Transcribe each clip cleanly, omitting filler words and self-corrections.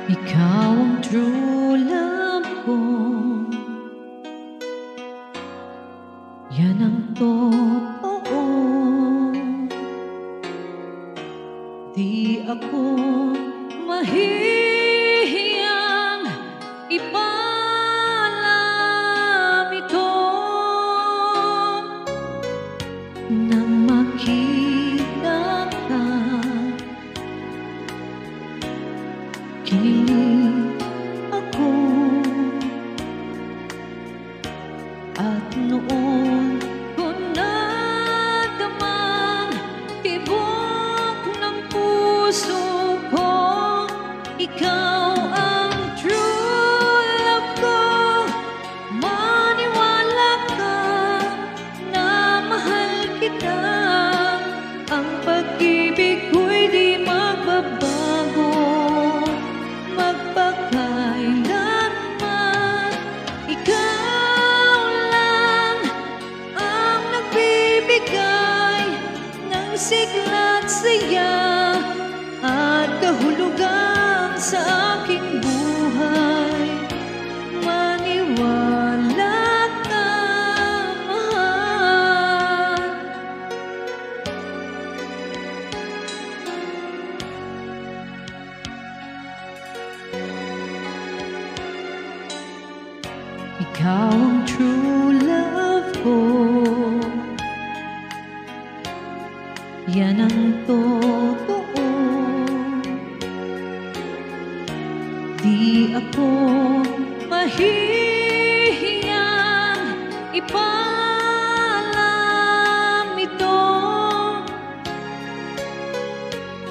Ikaw ang true love ko, yan ang totoo. Di ako mahihiyang ipaalam ito. Nang makita ka, kinilig ako. At noon ko nadamang tibok ng puso ko. Ikaw ang true love ko. Maniwala ka na mahal kita. Ang pag-ibig ko'y di magbabago magpakailanman. Ikaw lang ang nagbibigay ng sigla't saya at kahulugan sa aking buhay. Maniwala ka, mahal. Ikaw ang true love ko, yan ang totoo. Di ako mahihiyang ipaalam ito.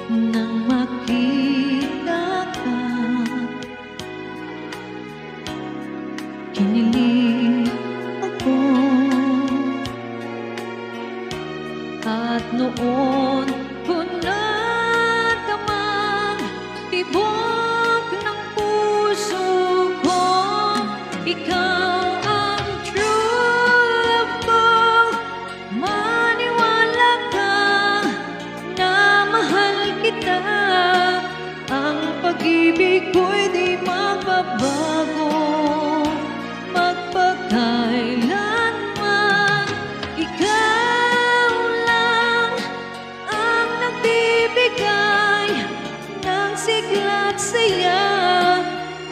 Nang makita ka, kinilig ako. At noon ko nadamang tibok ng puso ko. Ikaw ang true love ko. Maniwala ka na mahal kita. Ang pag-ibig ko'y di magbabago magpakailanman. Ikaw lang ang nagbibigay ng sigla't saya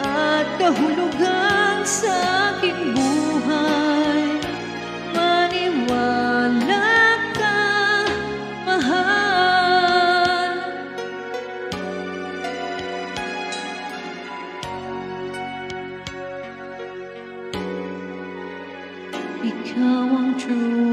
at kahulugan sa aking buhay. Maniwala ka, mahal. Ikaw ang true